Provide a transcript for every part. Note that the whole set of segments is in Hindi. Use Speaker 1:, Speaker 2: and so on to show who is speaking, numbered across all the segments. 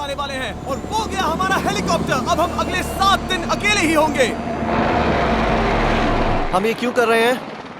Speaker 1: आने वाले हैं और वो गया हमारा हेलीकॉप्टर। अब हम अगले 7 दिन अकेले ही होंगे।
Speaker 2: हम ये क्यों कर रहे हैं?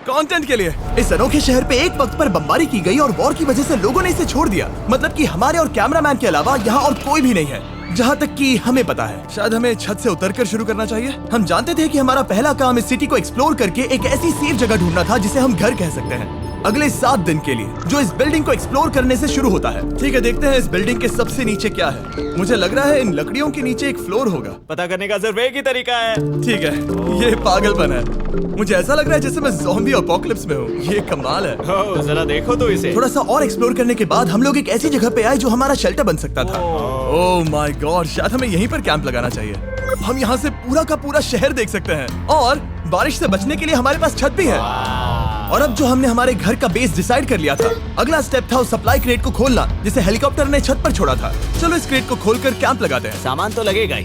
Speaker 1: कंटेंट के लिए। इस अनोखे शहर पे एक वक्त पर बमबारी की गई और वॉर की वजह से लोगों ने इसे छोड़ दिया। मतलब कि हमारे और कैमरामैन के अलावा यहाँ और कोई भी नहीं है, जहाँ तक कि हमें पता है। शायद हमें छत से उतरकर शुरू करना चाहिए। हम जानते थे कि हमारा पहला काम इस सिटी को एक्सप्लोर करके एक ऐसी सेफ जगह ढूंढना था जिसे हम घर कह सकते हैं, अगले 7 दिन के लिए, जो इस बिल्डिंग को एक्सप्लोर करने से शुरू होता है। ठीक है, देखते हैं इस बिल्डिंग के सबसे नीचे क्या है। मुझे लग रहा है इन लकड़ियों के नीचे एक फ्लोर होगा।
Speaker 3: पता करने का सिर्फ एक ही तरीका है।
Speaker 1: ठीक है, ये पागलपन है। मुझे ऐसा लग रहा है जैसे मैं ज़ॉम्बी अपोकलिप्स में हूँ। ये कमाल है।
Speaker 3: ओह, जरा देखो तो इसे।
Speaker 1: थोड़ा सा और एक्सप्लोर करने के बाद हम लोग एक ऐसी जगह पे आए जो हमारा शेल्टर बन सकता था। ओह माय गॉड, शायद हमें यहीं पर कैंप लगाना चाहिए। हम यहाँ से पूरा का पूरा शहर देख सकते हैं और बारिश से बचने के लिए हमारे पास छत भी है। और अब जो हमने हमारे घर का बेस डिसाइड कर लिया था, अगला स्टेप था उस सप्लाई क्रेट को खोलना जिसे हेलीकॉप्टर ने छत पर छोड़ा था। चलो इस क्रेट को खोलकर कैंप लगाते हैं।
Speaker 3: सामान तो लगेगा ही।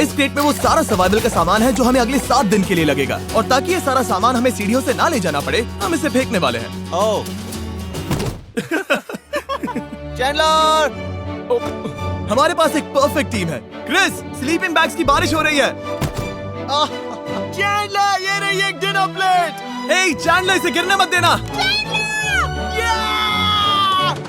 Speaker 1: इस क्रेट में वो सारा सर्वाइवल का सामान है जो हमें अगले 7 दिन के लिए लगेगा। और ताकि ये सारा सामान हमें सीढ़ियों से ना ले जाना पड़े, हम इसे फेंकने वाले हैं।
Speaker 3: ओह,
Speaker 2: चैंडलर!
Speaker 1: हमारे पास एक परफेक्ट टीम है। क्रिस, स्लीपिंग बैग्स की बारिश हो रही है।
Speaker 3: चैंडलर, ये रही एक डिनर प्लेट।
Speaker 1: हे चैंडलर, इसे गिरने मत देना।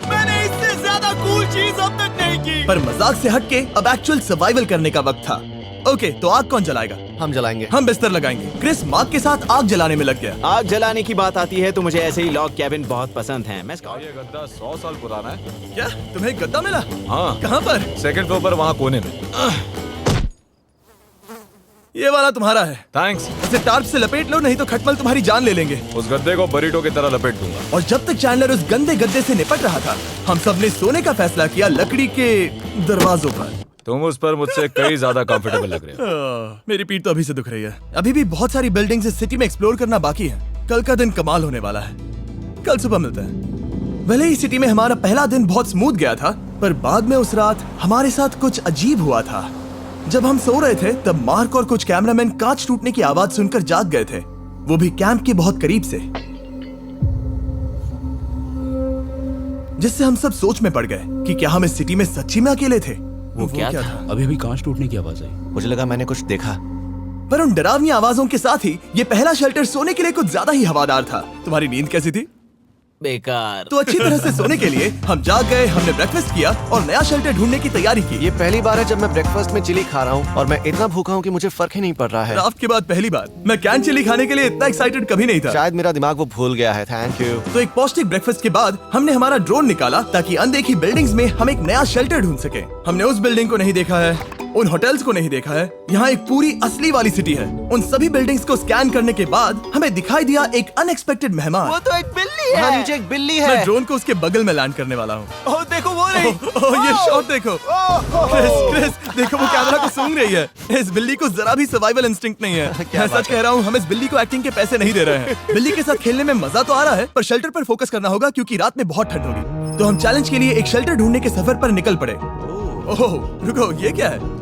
Speaker 3: मैंने इससे ज्यादा कूल चीज अब तक नहीं की।
Speaker 1: पर मजाक से हटके अब एक्चुअल सर्वाइवल करने का वक्त था। ओके, तो आग कौन जलाएगा?
Speaker 2: हम जलाएंगे।
Speaker 1: हम बिस्तर लगाएंगे। क्रिस मार्क के साथ आग जलाने में लग गया।
Speaker 3: आग जलाने की बात आती है तो मुझे ऐसे ही लॉग कैबिन बहुत पसंद है। मैं
Speaker 4: ये गद्दा 100 साल पुराना है।
Speaker 1: क्या तुम्हें गद्दा मिला?
Speaker 4: हाँ,
Speaker 1: कहाँ पर?
Speaker 4: सेकंड फ्लोर पर, वहाँ कोने में।
Speaker 1: ये वाला तुम्हारा है।
Speaker 4: थैंक्स।
Speaker 1: इसे टार्प से लपेट लो, नहीं तो खटमल तुम्हारी जान ले लेंगे।
Speaker 4: उस गद्दे को बरीटो की तरह लपेट दूंगा।
Speaker 1: और जब तक चैंडलर उस गंदे गद्दे से निपट रहा था, हम सब ने सोने का फैसला किया लकड़ी के दरवाजों पर।
Speaker 4: तुम उस पर मुझसे कई ज्यादा कंफर्टेबल लग रहे हो।
Speaker 1: मेरी पीठ तो अभी से दुख रही है। अभी भी बहुत सारी बिल्डिंग्स इस सिटी में एक्सप्लोर करना बाकी है। कल का दिन कमाल होने वाला है। कल सुबह मिलते हैं। भले ही सिटी में हमारा पहला दिन बहुत स्मूथ गया था, पर बाद में उस रात हमारे साथ कुछ अजीब हुआ था। जब हम सो रहे थे तब मार्क और कुछ कैमरामैन कांच टूटने की आवाज सुनकर जाग गए थे, वो भी कैंप के बहुत करीब से, जिससे हम सब सोच में पड़ गए कि क्या हम इस सिटी में सच्ची में अकेले थे।
Speaker 3: वो क्या था?
Speaker 5: अभी कांच टूटने की आवाज आई।
Speaker 2: मुझे लगा मैंने कुछ देखा।
Speaker 1: पर उन डरावनी आवाजों के साथ ही ये पहला शेल्टर सोने के लिए कुछ ज्यादा ही हवादार था। तुम्हारी नींद कैसी थी?
Speaker 3: बेकार।
Speaker 1: तो अच्छी तरह से सोने के लिए हम जाग गए। हमने ब्रेकफास्ट किया और नया शेल्टर ढूंढने की तैयारी की।
Speaker 2: ये पहली बार है जब मैं ब्रेकफास्ट में चिली खा रहा हूँ और मैं इतना भूखा हूँ कि मुझे फर्क ही नहीं पड़ रहा है।
Speaker 1: राफ्ट के बाद पहली बार मैं कैन चिली खाने के लिए इतना एक्साइटेड कभी नहीं था।
Speaker 2: शायद मेरा दिमाग वो भूल गया है। Thank you.
Speaker 1: तो एक पौष्टिक ब्रेकफास्ट के बाद हमने हमारा ड्रोन निकाला ताकि अनदेखी बिल्डिंग्स में हम एक नया शेल्टर ढूंढ सके। हमने उस बिल्डिंग को नहीं देखा है, उन होटल्स को नहीं देखा है। यहाँ एक पूरी असली वाली सिटी है। उन सभी बिल्डिंग्स को स्कैन करने के बाद हमें दिखाई दिया एक अनएक्सपेक्टेड मेहमान।
Speaker 3: वो तो एक बिल्ली
Speaker 2: वहाँ
Speaker 3: है।
Speaker 2: नीचे एक बिल्ली
Speaker 1: मैं
Speaker 2: है।
Speaker 1: ड्रोन को उसके बगल में लैंड करने वाला हूँ।
Speaker 3: ओह, देखो वो रही।
Speaker 1: ये शॉट देखो। क्रिस, देखो वो कैमरा को सूंघ रही है। इस बिल्ली को जरा भी सर्वाइवल इंस्टिंक्ट नहीं है।
Speaker 2: क्या
Speaker 1: मैं
Speaker 2: बात
Speaker 1: सच कह रहा हूँ, हम इस बिल्ली को एक्टिंग के पैसे नहीं दे रहे हैं। बिल्ली के साथ खेलने में मजा तो आ रहा है, पर शेल्टर पर फोकस करना होगा क्योंकि रात में बहुत ठंड होगी। तो हम चैलेंज के लिए एक शेल्टर ढूंढने के सफर पर निकल पड़े। ओह रुको, ये क्या है?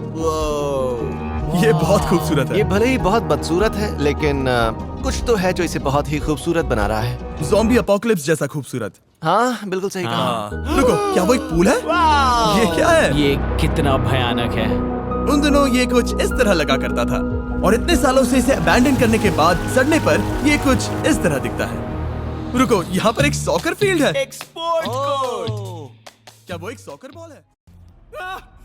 Speaker 1: ये बहुत खूबसूरत
Speaker 2: ये
Speaker 1: है।
Speaker 2: भले ही बहुत बदसूरत है, लेकिन कुछ तो है जो इसे बहुत ही खूबसूरत बना रहा है।
Speaker 1: ज़ॉम्बी अपोकलिप्स जैसा खूबसूरत।
Speaker 2: हाँ, बिल्कुल सही कहा।
Speaker 1: रुको, क्या वो एक पूल है? ये क्या है?
Speaker 3: ये कितना भयानक है।
Speaker 1: उन दिनों ये कुछ इस तरह लगा करता था और इतने सालों से इसे अबैंडन करने के बाद सड़ने पर ये कुछ इस तरह दिखता है। रुको, यहाँ पर एक सॉकर फील्ड है।
Speaker 3: एक स्पोर्ट्स कोर्ट।
Speaker 1: क्या वो एक सॉकर बॉल है?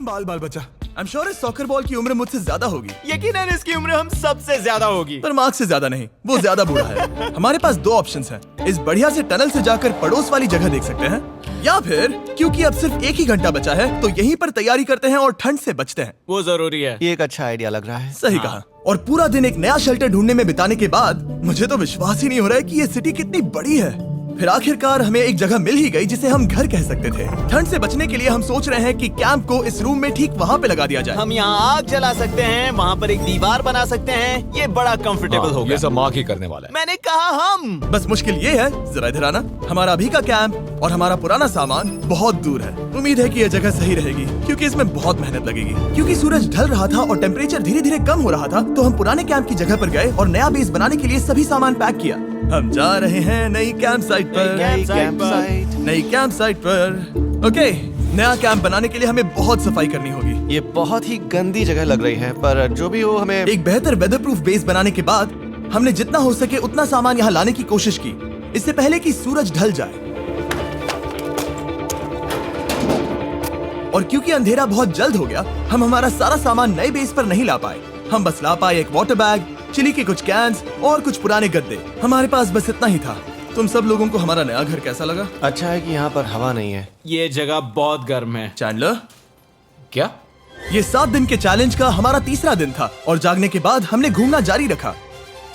Speaker 1: बाल बाल बचा। आई एम श्योर इस सॉकर बॉल की उम्र मुझसे ज्यादा होगी।
Speaker 3: यकीनन इसकी उम्र हम सबसे ज्यादा होगी।
Speaker 1: पर मार्क से ज्यादा नहीं, वो ज्यादा बूढ़ा है। हमारे पास 2 ऑप्शंस हैं। इस बढ़िया से टनल से जाकर पड़ोस वाली जगह देख सकते हैं, या फिर क्योंकि अब सिर्फ 1 ही घंटा बचा है तो यहीं पर तैयारी करते हैं और ठंड से बचते हैं।
Speaker 3: वो जरूरी है।
Speaker 2: ये एक अच्छा आइडिया लग रहा है।
Speaker 1: सही कहा। और पूरा दिन एक नया शेल्टर ढूंढने में बिताने के बाद मुझे तो विश्वास ही नहीं हो रहा है कि ये सिटी कितनी बड़ी है। फिर आखिरकार हमें एक जगह मिल ही गई जिसे हम घर कह सकते थे। ठंड से बचने के लिए हम सोच रहे हैं कि कैंप को इस रूम में ठीक वहाँ पे लगा दिया जाए।
Speaker 3: हम यहाँ आग जला सकते हैं, वहाँ पर एक दीवार बना सकते हैं। ये बड़ा कंफर्टेबल होगा।
Speaker 4: ये सब मार्क ही करने वाला है।
Speaker 3: मैंने कहा हम।
Speaker 1: बस मुश्किल ये है, जरा इधर आना, हमारा अभी का कैंप और हमारा पुराना सामान बहुत दूर है। उम्मीद है कि यह जगह सही रहेगी क्योंकि इसमें बहुत मेहनत लगेगी। क्योंकि सूरज ढल रहा था और टेम्परेचर धीरे धीरे कम हो रहा था, तो हम पुराने कैंप की जगह पर गए और नया बेस बनाने के लिए सभी सामान पैक किया। हम जा रहे हैं नई कैंप साइट पर।
Speaker 2: नई कैंप साइट।
Speaker 1: नई कैंप साइट पर। ओके, नया कैंप बनाने के लिए हमें बहुत सफाई करनी होगी।
Speaker 2: ये बहुत ही गंदी जगह लग रही है, पर जो भी हो हमें
Speaker 1: एक बेहतर वेदरप्रूफ बेस बनाने के बाद हमने जितना हो सके उतना सामान यहाँ लाने की कोशिश की, इससे पहले कि सूरज ढल जाए। और क्योंकि अंधेरा बहुत जल्द हो गया, हम हमारा सारा सामान नए बेस पर नहीं ला पाए। हम बस ला पाए एक वाटर बैग, चिली के कुछ कैंस और कुछ पुराने गद्दे। हमारे पास बस इतना ही था। तुम सब लोगों को हमारा नया घर कैसा लगा?
Speaker 2: अच्छा है कि यहाँ पर हवा नहीं है।
Speaker 3: ये जगह बहुत गर्म है।
Speaker 1: चैंडलर,
Speaker 4: क्या?
Speaker 1: ये 7 दिन के चैलेंज का हमारा तीसरा दिन था और जागने के बाद हमने घूमना जारी रखा।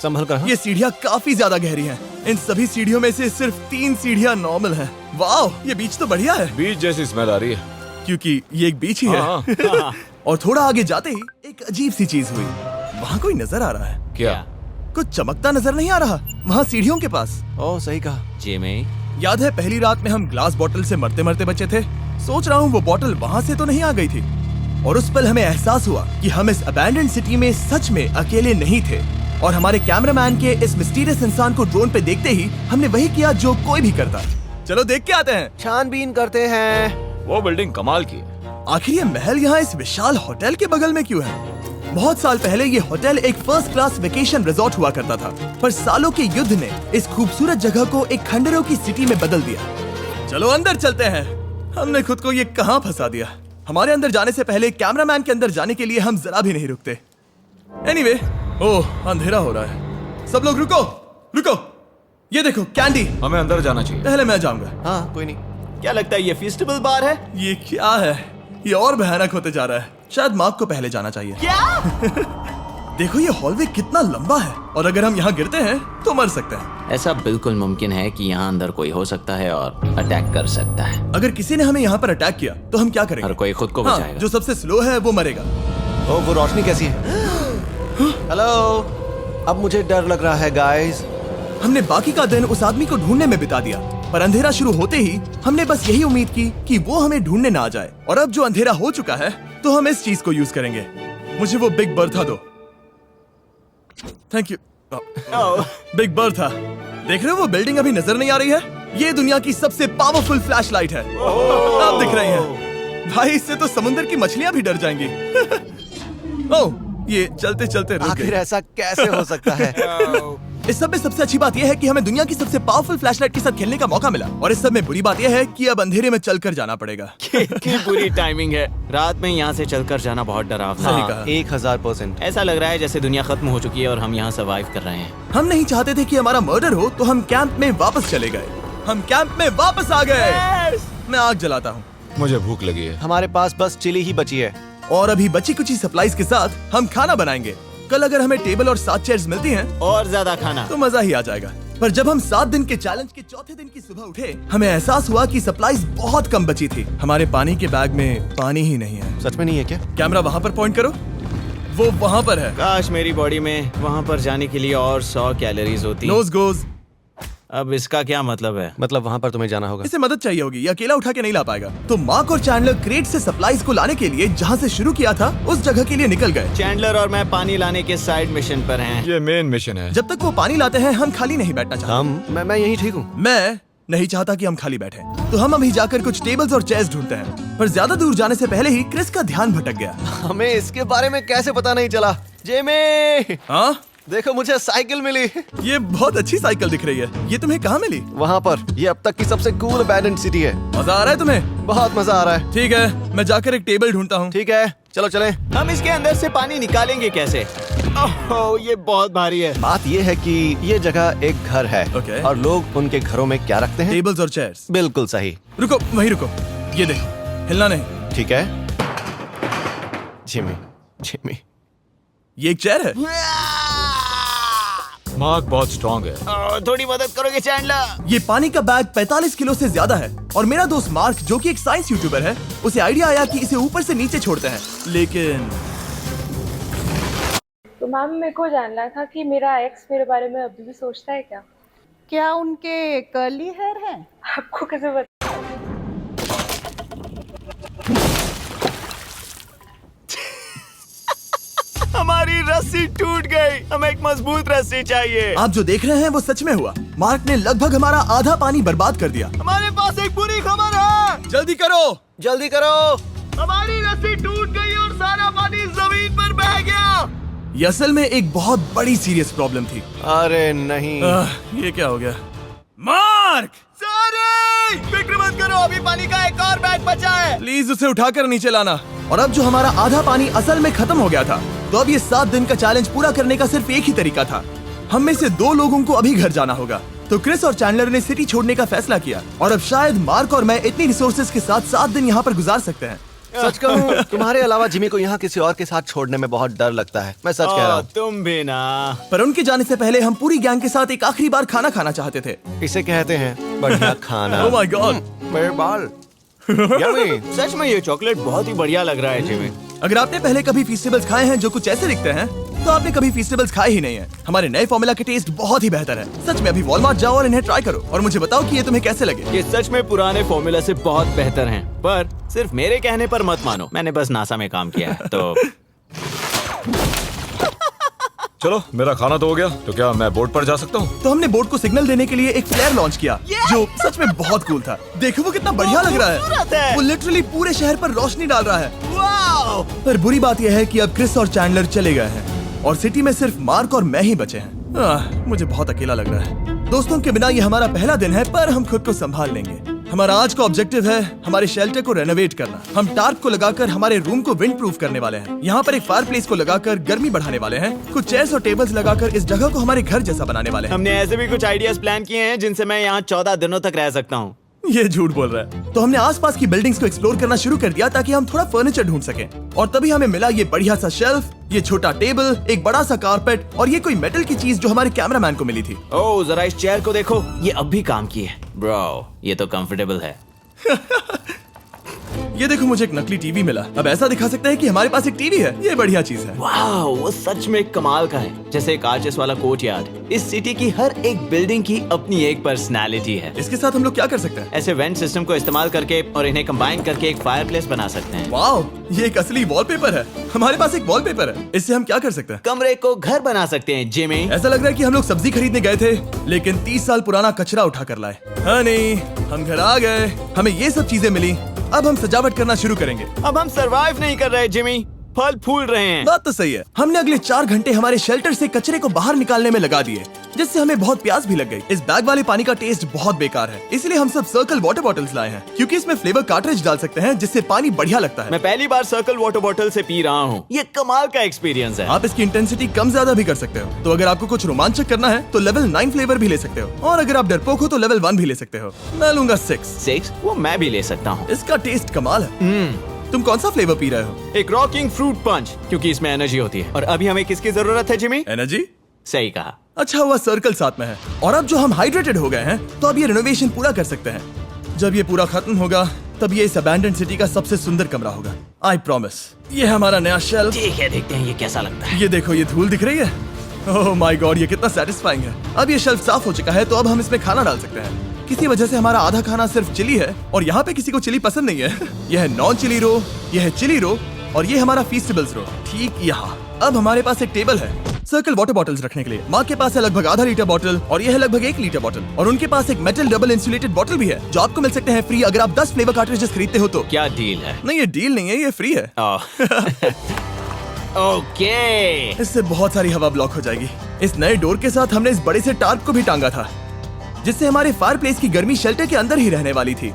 Speaker 2: संभल कर।
Speaker 1: ये सीढ़ियाँ काफी ज्यादा गहरी हैं। इन सभी सीढ़ियों में से सिर्फ 3 सीढ़ियाँ नॉर्मल हैं। वाह, ये बीच तो बढ़िया है,
Speaker 4: बीच जैसी स्मेल आ रही है।
Speaker 1: क्योंकि ये एक बीच ही है।
Speaker 4: हाँ।
Speaker 1: और थोड़ा आगे जाते ही एक अजीब सी चीज हुई। वहाँ कोई नजर आ रहा है।
Speaker 4: क्या?
Speaker 1: कुछ चमकता नजर नहीं आ रहा वहाँ सीढ़ियों के पास।
Speaker 2: ओह, सही कहा।
Speaker 3: जिमी,
Speaker 1: याद है पहली रात में हम ग्लास बॉटल से मरते मरते बचे थे? सोच रहा हूँ वो बॉटल वहाँ से तो नहीं आ गई थी। और उस पल हमें एहसास हुआ कि हम इस अबैंडन्ड सिटी में सच में अकेले नहीं थे। और हमारे कैमरामैन के इस मिस्टीरियस इंसान को ड्रोन पे देखते ही हमने वही किया जो कोई भी करता। चलो देख के आते हैं।
Speaker 2: छानबीन करते हैं।
Speaker 4: वो बिल्डिंग कमाल की है।
Speaker 1: आखिर ये महल यहाँ इस विशाल होटल के बगल में क्यों है? बहुत साल पहले ये होटल एक फर्स्ट क्लास वेकेशन रिजॉर्ट हुआ करता था, पर सालों के युद्ध ने इस खूबसूरत जगह को एक खंडरों की सिटी में बदल दिया। चलो अंदर चलते हैं। हमने खुद को ये कहाँ फंसा दिया। हमारे अंदर जाने से पहले कैमरामैन के अंदर जाने के लिए हम जरा भी नहीं रुकते। एनीवे, ओह अंधेरा हो रहा है। सब लोग रुको रुको, ये देखो कैंडी।
Speaker 4: हमें अंदर जाना चाहिए।
Speaker 1: पहले मैं जाऊंगा।
Speaker 2: हाँ, कोई नहीं।
Speaker 3: क्या लगता है ये फेस्टिवल बार है?
Speaker 1: ये क्या है? ये और भयानक होते जा रहा है। शायद मार्क को पहले जाना चाहिए।
Speaker 3: क्या?
Speaker 1: देखो ये हॉलवे कितना लंबा है और अगर हम यहाँ गिरते हैं तो मर सकते हैं।
Speaker 3: ऐसा बिल्कुल मुमकिन है कि यहाँ अंदर कोई हो सकता है और अटैक कर सकता है।
Speaker 1: अगर किसी ने हमें यहाँ पर अटैक किया तो हम क्या करेंगे?
Speaker 3: हर कोई खुद को
Speaker 1: हाँ,
Speaker 3: बचाएगा।
Speaker 1: जो सबसे स्लो है वो मरेगा।
Speaker 2: ओह, वो रोशनी कैसी है? हेलो, अब मुझे डर लग रहा है गाइस।
Speaker 1: हमने बाकी का दिन उस आदमी को ढूंढने में बिता दिया, पर अंधेरा शुरू होते ही हमने बस यही उम्मीद की कि वो हमें ढूंढने ना आ जाए। और अब जो अंधेरा हो चुका है तो हम इस चीज को यूज करेंगे। मुझे वो बिग बर्था दो। Thank you. बिग बर्था, देख रहे हो वो बिल्डिंग अभी नजर नहीं आ रही है? ये दुनिया की सबसे पावरफुल फ्लैशलाइट है। अब दिख रही है। भाई इससे तो समुद्र की मछलियां भी डर जाएंगी। ओह, ये चलते चलते रुक
Speaker 2: आखिर
Speaker 1: गई।
Speaker 2: ऐसा कैसे हो सकता है?
Speaker 1: इस सब में सबसे अच्छी बात यह है कि हमें दुनिया की सबसे पावरफुल फ्लैशलाइट के साथ खेलने का मौका मिला। और इस सब में बुरी बात यह है कि अब अंधेरे में चलकर जाना पड़ेगा।
Speaker 3: कितनी बुरी टाइमिंग है। रात में यहाँ से चलकर जाना बहुत डरावना
Speaker 1: सही
Speaker 3: है।
Speaker 1: कहा।
Speaker 2: 1000%।
Speaker 3: ऐसा लग रहा है जैसे दुनिया खत्म हो चुकी है और हम यहाँ सर्वाइव कर रहे हैं।
Speaker 1: हम नहीं चाहते थे कि हमारा मर्डर हो, तो हम कैंप में वापस चले गए। हम कैंप में वापस आ गए। मैं आग जलाता हूँ
Speaker 4: मुझे भूख लगी है।
Speaker 2: हमारे पास बस चिली ही बची है।
Speaker 1: और अभी बची कुछ सप्लाईज के साथ हम खाना बनाएंगे। कल अगर हमें टेबल और 7 चेयर्स मिलती हैं
Speaker 3: और ज्यादा खाना।
Speaker 1: तो मजा ही आ जाएगा। पर जब हम 7 दिन के चैलेंज के चौथे दिन की सुबह उठे, हमें एहसास हुआ कि सप्लाईज बहुत कम बची थी। हमारे पानी के बैग में पानी ही नहीं है।
Speaker 2: सच में नहीं है क्या?
Speaker 1: कैमरा वहाँ पर पॉइंट करो, वो वहाँ पर है।
Speaker 3: काश मेरी बॉडी में वहाँ पर जाने के लिए और 100 कैलोरीज होती।
Speaker 1: Nose goes.
Speaker 3: अब इसका क्या मतलब है?
Speaker 2: मतलब वहाँ पर तुम्हें जाना होगा।
Speaker 1: इसे मदद चाहिए होगी, ये अकेला उठा के नहीं ला पाएगा। तो मार्क और चैंडलर क्रेट से सप्लाईज को लाने के लिए जहाँ से शुरू किया था उस जगह के लिए निकल गए।
Speaker 3: चैंडलर और मैं पानी लाने के साइड मिशन पर हैं।
Speaker 4: ये मेन मिशन है।
Speaker 1: जब तक वो पानी लाते हैं हम खाली नहीं बैठना चाहते।
Speaker 2: मैं यही ठीक हूँ।
Speaker 1: मैं नहीं चाहता कि हम खाली बैठे, तो हम अभी जाकर कुछ टेबल्स और चेयर्स ढूंढते हैं। पर ज्यादा दूर जाने से पहले ही क्रिस का ध्यान भटक गया।
Speaker 2: हमें इसके बारे में कैसे पता नहीं चला? जेमी,
Speaker 1: हाँ,
Speaker 2: देखो मुझे साइकिल मिली।
Speaker 1: ये बहुत अच्छी साइकिल दिख रही है। ये तुम्हें कहाँ मिली?
Speaker 2: वहाँ पर। ये अब तक की सबसे कूल अबैंडन्ड सिटी है।
Speaker 1: मजा आ रहा है तुम्हें?
Speaker 2: बहुत मजा आ रहा है।
Speaker 1: ठीक है, मैं जाकर एक टेबल ढूंढता हूँ।
Speaker 2: ठीक है, चलो चलें।
Speaker 3: हम इसके अंदर से पानी निकालेंगे कैसे? ओह, ये बहुत भारी है।
Speaker 2: बात ये है कि ये जगह एक घर है।
Speaker 1: Okay.
Speaker 2: और लोग उनके घरों में क्या रखते हैं?
Speaker 1: टेबल्स और चेयर्स।
Speaker 2: बिल्कुल सही।
Speaker 1: रुको, वहीं रुको। ये देखो, हिलना नहीं।
Speaker 2: ठीक है। जिमी,
Speaker 1: ये एक चेयर है।
Speaker 4: मार्क बहुत स्ट्रांग है।
Speaker 3: थोड़ी मदद करोगे चैंडलर?
Speaker 1: ये पानी का बैग 45 किलो से ज्यादा है। और मेरा दोस्त मार्क, जो कि एक साइंस यूट्यूबर है, उसे आइडिया आया कि इसे ऊपर से नीचे छोड़ते हैं। लेकिन
Speaker 5: तो मैम, मेरे को जानना था कि मेरा एक्स मेरे बारे में अभी भी सोचता है क्या?
Speaker 6: क्या उनके कर्ली हेयर हैं?
Speaker 5: आपको कैसे पता?
Speaker 3: हमारी रस्सी टूट गई। हमें एक मजबूत रस्सी चाहिए।
Speaker 1: आप जो देख रहे हैं वो सच में हुआ। मार्क ने लगभग हमारा आधा पानी बर्बाद कर दिया।
Speaker 3: हमारे पास एक बुरी खबर है।
Speaker 1: जल्दी करो।
Speaker 2: जल्दी करो।
Speaker 3: हमारी रस्सी टूट गई और सारा पानी जमीन पर बह गया।
Speaker 1: ये असल में एक बहुत बड़ी सीरियस प्रॉब्लम थी।
Speaker 2: अरे नहीं।
Speaker 1: ये क्या हो गया? मार्क,
Speaker 3: सारे फिक्र मत करो, अभी पानी का एक और बैग बचा है।
Speaker 1: प्लीज उसे उठाकर नीचे लाना। और अब जो हमारा आधा पानी असल में खत्म हो गया था, तो अब ये 7 दिन का चैलेंज पूरा करने का सिर्फ एक ही तरीका था। हम में से 2 लोगों को अभी घर जाना होगा। तो क्रिस और चैंडलर ने सिटी छोड़ने का फैसला किया और अब शायद मार्क और मैं इतनी रिसोर्सेज के साथ 7 दिन यहाँ पर गुजार सकते हैं।
Speaker 2: सच कहूँ, तुम्हारे अलावा जिमी को यहाँ किसी और के साथ छोड़ने में बहुत डर लगता है। मैं सच कह रहा हूँ।
Speaker 3: तुम भी ना।
Speaker 1: पर उनके जाने से पहले हम पूरी गैंग के साथ एक आखिरी बार खाना खाना चाहते थे।
Speaker 2: इसे कहते हैं बढ़िया खाना।
Speaker 1: ओह माय गॉड,
Speaker 2: मेरे बाल। Yummy।
Speaker 3: सच में ये चॉकलेट बहुत ही बढ़िया लग रहा है जिमी।
Speaker 1: अगर आपने पहले कभी फीस्टेबल्स खाए हैं जो कुछ ऐसे दिखते हैं, तो आपने कभी फीस्टेबल्स खाए ही नहीं है। हमारे नए फॉर्मूला के टेस्ट बहुत ही बेहतर है। सच में अभी वॉलमार्ट जाओ और इन्हें ट्राई करो और मुझे बताओ कि ये तुम्हें कैसे लगे।
Speaker 3: ये सच में पुराने फॉर्मूला से बहुत बेहतर हैं, पर सिर्फ मेरे कहने पर मत मानो। मैंने बस नासा में काम किया है तो।
Speaker 4: चलो, मेरा खाना तो हो गया, तो क्या मैं बोट पर जा सकता हूँ?
Speaker 1: तो हमने बोट को सिग्नल देने के लिए एक फ्लेयर लॉन्च किया, जो सच में बहुत कूल था। देखो वो कितना बढ़िया लग रहा
Speaker 3: खूबसूरत
Speaker 1: है।
Speaker 3: है।
Speaker 1: वो लिटरली पूरे शहर पर रोशनी डाल रहा है।
Speaker 3: वाओ!
Speaker 1: पर बुरी बात यह है कि अब क्रिस और चैंडलर चले गए हैं और सिटी में सिर्फ मार्क और मैं ही बचे हैं। मुझे बहुत अकेला लग रहा है। दोस्तों के बिना ये हमारा पहला दिन है, पर हम खुद को संभाल लेंगे। हमारा आज का ऑब्जेक्टिव है हमारे शेल्टर को रेनोवेट करना। हम टार्प को लगाकर हमारे रूम को विंड प्रूफ करने वाले हैं। यहाँ पर एक फायर प्लेस को लगाकर गर्मी बढ़ाने वाले हैं। कुछ चेयर्स और टेबल्स लगाकर इस जगह को हमारे घर जैसा बनाने वाले हैं।
Speaker 3: हमने ऐसे भी कुछ आइडियाज प्लान किए हैं जिनसे मैं यहाँ 14 दिनों तक रह सकता हूँ।
Speaker 1: ये झूठ बोल रहा है। तो हमने आसपास की बिल्डिंग्स को एक्सप्लोर करना शुरू कर दिया ताकि हम थोड़ा फर्नीचर ढूंढ सकें। और तभी हमें मिला ये बढ़िया सा शेल्फ, ये छोटा टेबल, एक बड़ा सा कारपेट और ये कोई मेटल की चीज जो हमारे कैमरामैन को मिली थी।
Speaker 3: ओह, जरा इस चेयर को देखो, ये अब भी काम की है। ब्रो, ये तो कंफर्टेबल है।
Speaker 1: ये देखो, मुझे एक नकली टीवी मिला। अब ऐसा दिखा सकते हैं कि हमारे पास एक टीवी है। ये बढ़िया चीज है।
Speaker 3: वाओ, वो सच में कमाल का है। जैसे एक आर्चेस वाला कोर्टयार्ड। इस सिटी की हर एक बिल्डिंग की अपनी एक पर्सनालिटी है।
Speaker 1: इसके साथ हम लोग क्या कर सकते हैं?
Speaker 3: ऐसे वेंट सिस्टम को इस्तेमाल करके और इन्हें कंबाइन करके एक फायरप्लेस बना सकते हैं।
Speaker 1: वाओ, ये एक असली वॉलपेपर है। हमारे पास एक वॉलपेपर है। इससे हम क्या कर सकते हैं?
Speaker 3: कमरे को घर बना सकते हैं जिमी।
Speaker 1: ऐसा लग रहा है कि हम लोग सब्जी खरीदने गए थे, लेकिन 30 साल पुराना कचरा उठा कर लाए। हाँ नहीं, हम घर आ गए, हमें ये सब चीजें मिली। अब हम सजावट करना शुरू करेंगे।
Speaker 3: अब हम सरवाइव नहीं कर रहे जिमी, फल फूल रहे हैं।
Speaker 1: बात तो सही है। हमने अगले 4 घंटे हमारे शेल्टर से कचरे को बाहर निकालने में लगा दिए, जिससे हमें बहुत प्यास भी लग गई। इस बैग वाले पानी का टेस्ट बहुत बेकार है, इसलिए हम सब सर्कल वाटर बॉटल्स लाए हैं, क्योंकि इसमें फ्लेवर कार्ट्रिज डाल सकते हैं, जिससे पानी बढ़िया लगता है।
Speaker 3: मैं पहली बार सर्कल वाटर बॉटल से पी रहा हूँ। ये कमाल का एक्सपीरियंस है।
Speaker 1: आप इसकी इंटेंसिटी कम ज्यादा भी कर सकते हो। तो अगर आपको कुछ रोमांचक करना है तो लेवल 9 फ्लेवर भी ले सकते हो, और अगर आप डरपोक हो तो लेवल 1 भी ले सकते हो। मैं लूंगा 6।
Speaker 3: वो मैं भी ले सकता हूँ।
Speaker 1: इसका टेस्ट कमाल है। तुम कौन सा फ्लेवर पी रहे हो?
Speaker 3: एक रॉकिंग फ्रूट पंच, क्योंकि इसमें एनर्जी होती है। और अभी हमें किसकी जरूरत है जिमी?
Speaker 1: एनर्जी?
Speaker 3: सही कहा।
Speaker 1: अच्छा हुआ सर्कल साथ में है। और अब जो हम हाइड्रेटेड हो गए हैं, तो अब ये रिनोवेशन पूरा कर सकते हैं। जब ये पूरा खत्म होगा, तब ये इस अबैंडन्ड सिटी का सबसे सुंदर कमरा होगा। I promise. ये है हमारा नया शेल्फ।
Speaker 3: ठीक है, देखते हैं ये कैसा लगता है।
Speaker 1: ये देखो, ये धूल दिख रही है। ओह माय गॉड, ये कितना सेटिस्फाइंग है। अब ये शेल्फ साफ हो चुका है, तो अब हम इसमें खाना डाल सकते हैं। किसी वजह से हमारा आधा खाना सिर्फ चिली है, और यहाँ पे किसी को चिली पसंद नहीं है। यह है नॉन चिली रो, यह है चिली रो, और ये हमारा फीस्टेबल्स रो, ठीक यहाँ। अब हमारे पास एक टेबल है सर्कल वाटर बॉटल्स रखने के लिए। माँ के पास है लगभग आधा लीटर बॉटल, और यह है लगभग 1 लीटर बॉटल। और उनके पास एक मेटल डबल इंसुलेटेड बॉटल भी है, जो आपको मिल सकते हैं फ्री अगर आप 10 फ्लेवर कार्ट्रिजेस खरीदते हो तो।
Speaker 3: क्या डील है?
Speaker 1: नहीं, ये डील नहीं है, ये फ्री है।
Speaker 3: ओके।
Speaker 1: इससे बहुत सारी हवा ब्लॉक हो जाएगी। इस नए डोर के साथ हमने इस बड़े से टार्प को भी टांगा था, जिससे हमारे फायर प्लेस की गर्मी शेल्टर के अंदर ही रहने वाली थी।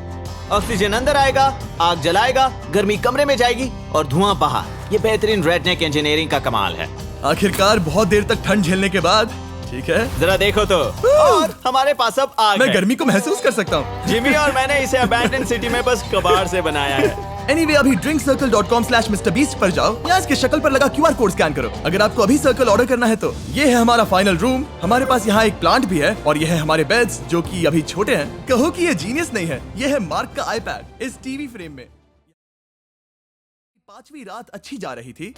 Speaker 3: ऑक्सीजन अंदर आएगा, आग जलाएगा, गर्मी कमरे में जाएगी और धुआं बाहर। ये बेहतरीन रेडनेक इंजीनियरिंग का कमाल है।
Speaker 1: आखिरकार बहुत देर तक ठंड झेलने के बाद, ठीक है,
Speaker 3: जरा देखो तो। और हमारे पास अब आग
Speaker 1: मैं
Speaker 3: है।
Speaker 1: गर्मी को महसूस कर सकता हूँ।
Speaker 3: जिमी और मैंने इसे अबैंडन सिटी में बस कबाड़ से बनाया है।
Speaker 1: Anyway, अभी drinkcircle.com/MrBeast पर जाओ, या इसके शक्ल पर लगा QR कोड स्कैन करो। अगर आपको अभी सर्कल ऑर्डर करना है तो ये है हमारा फाइनल रूम। हमारे पास यहाँ एक प्लांट भी है, और ये है हमारे बेड्स, जो कि अभी छोटे हैं। कहो कि ये जीनियस नहीं है। ये है मार्क का आईपैड इस टीवी फ्रेम में। 5वीं रात अच्छी जा रही थी,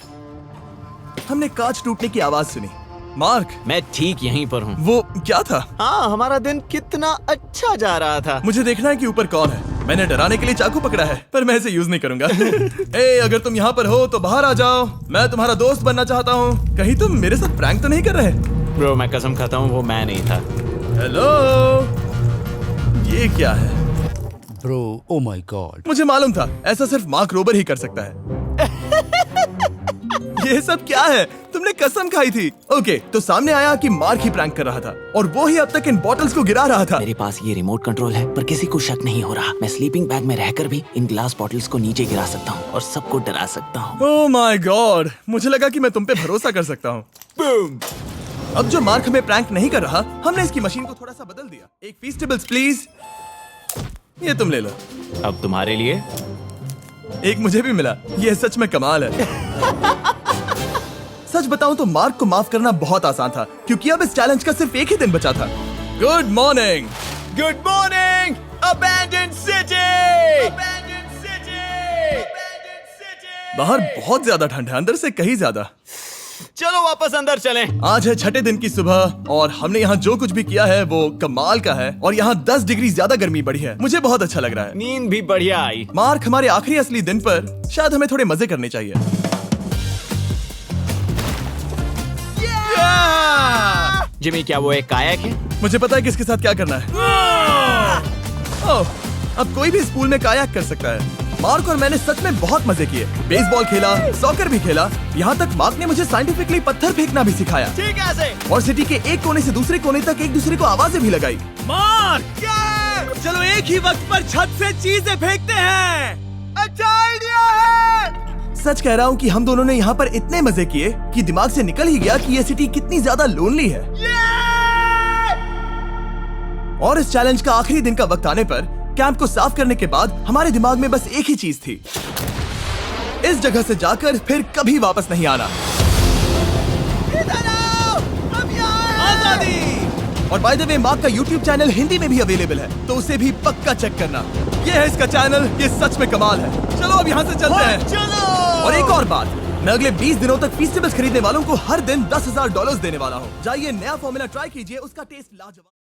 Speaker 1: हमने कांच टूटने की आवाज सुनी। मार्क,
Speaker 3: मैं ठीक यहीं पर हूँ।
Speaker 1: वो क्या था?
Speaker 3: हाँ, हमारा दिन कितना अच्छा जा रहा था।
Speaker 1: मुझे देखना है कि ऊपर कौन है। मैंने डराने के लिए चाकू पकड़ा है, पर मैं इसे यूज नहीं करूंगा। ए, अगर तुम यहाँ पर हो तो बाहर आ जाओ। मैं तुम्हारा दोस्त बनना चाहता हूँ। कहीं तुम मेरे साथ प्रैंक तो नहीं कर रहे?
Speaker 3: ब्रो, मैं कसम खाता हूँ वो मैं नहीं था।
Speaker 1: हेलो, ये क्या है?
Speaker 7: Bro, oh my God.
Speaker 1: मुझे मालूम था ऐसा सिर्फ मार्क रोबर ही कर सकता है। ये सब क्या है? तुमने कसम खाई थी। ओके, तो सामने आया कि मार्क ही प्रैंक कर रहा था और वो ही अब तक इन बॉटल्स को गिरा रहा था।
Speaker 3: मेरे पास ये रिमोट कंट्रोल है, पर किसी को शक नहीं हो रहा। मैं स्लीपिंग बैग में रहकर भी इन ग्लास बॉटल्स को नीचे गिरा सकता हूँ और सबको डरा सकता हूँ।
Speaker 1: ओह माय गॉड, मुझे लगा कि मैं तुम पे भरोसा कर सकता हूँ। अब जो मार्क हमें प्रैंक नहीं कर रहा, हमने इसकी मशीन को थोड़ा सा बदल दिया। एक फीस्टेबल्स प्लीज, ये तुम ले लो।
Speaker 3: अब तुम्हारे लिए
Speaker 1: एक मुझे भी मिला। ये सच में कमाल है। सच बताऊं तो मार्क को माफ करना बहुत आसान था, क्योंकि अब इस चैलेंज का सिर्फ एक ही दिन बचा था। Good morning.
Speaker 3: Good morning abandoned city.
Speaker 1: बाहर बहुत ज्यादा ठंड है, अंदर से कहीं ज्यादा।
Speaker 3: चलो वापस अंदर चलें।
Speaker 1: आज है छठे दिन की सुबह और हमने यहाँ जो कुछ भी किया है वो कमाल का है और यहाँ 10 डिग्री ज्यादा गर्मी बढ़ी है। मुझे बहुत अच्छा लग रहा है।
Speaker 3: नींद भी बढ़िया आई।
Speaker 1: मार्क, हमारे आखिरी असली दिन पर शायद हमें थोड़े मजे करने चाहिए।
Speaker 3: जिमी, क्या वो एक कायाक है?
Speaker 1: मुझे पता है किसके साथ क्या करना है। ओह, अब कोई भी इस पूल में कायाक कर सकता है। मार्क और मैंने सच में बहुत मजे किए। बेसबॉल खेला, सॉकर भी खेला, यहाँ तक मार्क ने मुझे साइंटिफिकली पत्थर फेंकना भी सिखाया।
Speaker 3: ठीक है।
Speaker 1: और सिटी के एक कोने से दूसरे कोने तक एक दूसरे को आवाजें भी लगाई।
Speaker 3: मार्क,
Speaker 1: चलो एक ही वक्त पर छत से चीजें फेंकते हैं। अच्छा आइडिया है। सच कह रहा हूँ कि हम दोनों ने यहाँ पर इतने मजे किए कि दिमाग से निकल ही गया कि ये सिटी कितनी ज्यादा लोनली है। और इस चैलेंज का आखिरी दिन का वक्त आने पर कैंप को साफ करने के बाद हमारे दिमाग में बस एक ही चीज थी, इस जगह से जाकर फिर कभी वापस नहीं आना। आजादी। और बाय द वे, मार्क का YouTube चैनल हिंदी में भी अवेलेबल है, तो उसे भी पक्का चेक करना। ये है इसका चैनल, ये सच में कमाल है। चलो अब यहाँ से चलते हैं।
Speaker 3: चलो।
Speaker 1: और एक और बात, मैं अगले 20 दिनों तक फीस्टेबल्स खरीदने वालों को हर दिन $10,000 देने वाला हूँ। जाइए, नया फॉर्मूला ट्राई कीजिए, उसका टेस्ट लाजवाब।